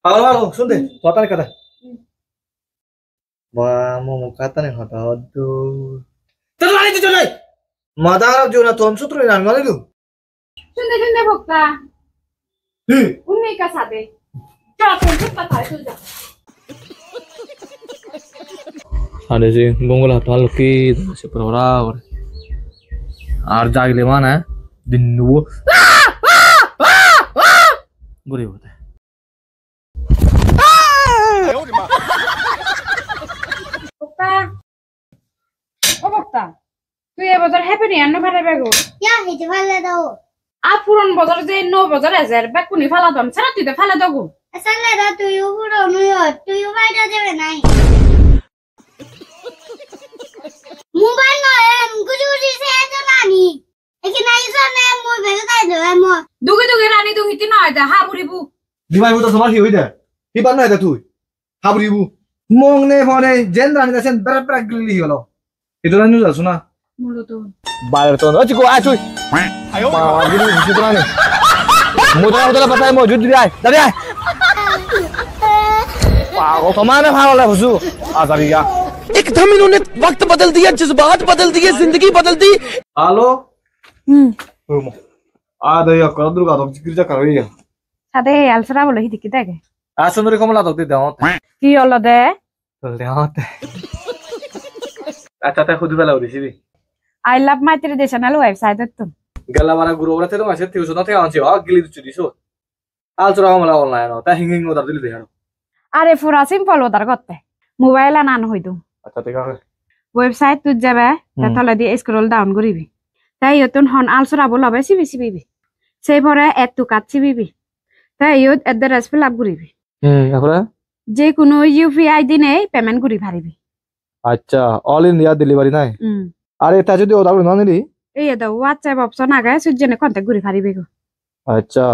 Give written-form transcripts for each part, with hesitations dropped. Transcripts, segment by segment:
Halo, halo, sunde. Kota nih kata. Wah, mau kata nih kata. Aduh. Terlalu itu coy. Mata Arab juga tuh amsut tuh yang nggak itu. Sunde bokta. Unni ka sabe. Kalau tuh amsut tak tahu itu. Ada sih, bonggolah tuh lukit, si perora. Arja gile mana? Dinu. Gurih banget. Bokta. Oh bokta. তুই এই বাজার happy নি আন্ন ভাড়া বেগো ইয়া হেতে ফালে দাও আ পুরন বাজার যে নো বাজার আছে বেগ কোনি ফালা দাম ছাড়া তুই তো ফালা দাও আসলে দা তুই পুরো নয় তুই বাইরে যাবে নাই মোবাইল নয় গুজুরি সে তো নানি এখানে আইসা নে মই বেগে তাই দে মই দুগে রানী দুগি তি নয় দা হা বুড়িবু দিমাই বুতো সমার হিউই দে কি বান নয় দা তুই হাবরিবু মং নে ফনে জেন রানি দেন বেরা বেরা গলি হলো itu রানি যাস না মুলো তো বাইরে তো আছি কো আয় তুই মা গিরি কিছু তো না মুদরা মুদরা পাতায় মজুদ দি আয় দাঁড়ি আয় পাগল তোমানে ভালো লাগে হুজু আজারিয়া एकदम इन्होंने वक्त बदल दिया जज्बात बदल दिए जिंदगी बदल दी halo ada ya kalau dulu kata kerja karo ya সাদে আলসরা বলে হিদি কি দেখে asundri kamu lah tuh daot কি হলো দে daot acha ta khudi bela udisi I love my traditional website তো gala bara guru ora tero masih tiuso na tega anchi ah gili du diso alsura kamala online ta hinging odar dili de আরে পুরা simple ওদার করতে mobile আনান হইতো acha tega website তুই যাবে তাহলে দিয়ে scroll down করিবি তাই ইয়তুন হন আলসরা বলবে সিবি সেই পরে এতু কাটছি বিবি তাই ইয়ত অ্যাড্রেস ফিল আপ করিবি তারপরে যে কোনো ইউপিআই দিনে পেমেন্ট করি পারিবি আচ্ছা অল ইন্ডিয়া ডেলিভারি নাই আরে এটা যদি ওদার না নিলি এই তো হোয়াটসঅ্যাপ অপশন আগে সুজনে কন্টাক্ট করি পারিবি গো আচ্ছা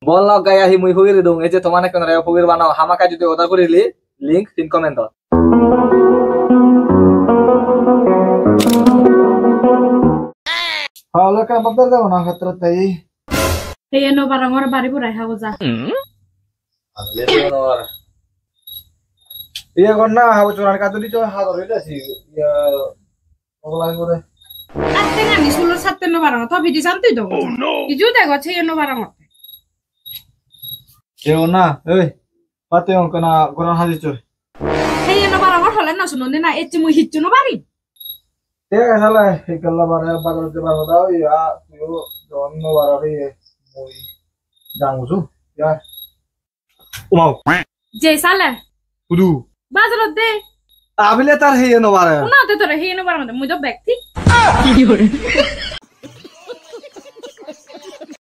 বল না গায়া হি মুই হইরে দং এই যে তোমানে কোন রে ফগির বানাও হামাকা যদি অর্ডার করিলি লিংক পিন কমেন্ট দাও হ্যালো কা বদর দাও না খাতর তাই এই নো বারংর বাড়ি পুরাই হাও যা আলে নর ইয়া কোন না হাও চোরান কা তুলি তো হাত ধরে আছি ইয়া ওলা করে আতে না নি সুলো সাতে নো বারং তো ভিডি জানতেই দাও কিছু দেখো ছে নো বারং কেউ না এই পাতে অঙ্ক না গোরান হাজি চোর এই নো বারং হলে না শুনো না এচি মুই হিচ্চু নো বাড়ি ঠিক আছে তাহলে এই গল্লা বারে বাজার তে বারো দাও ইয়া তুইও জন্ম বারে মুই জামুছু ইয়া উমাও যে সালে পুদু বাজারত দে আবিলে তার হেয়ে নো বারে না তো তোরে হে নো বারং মুই তো ব্যক্তি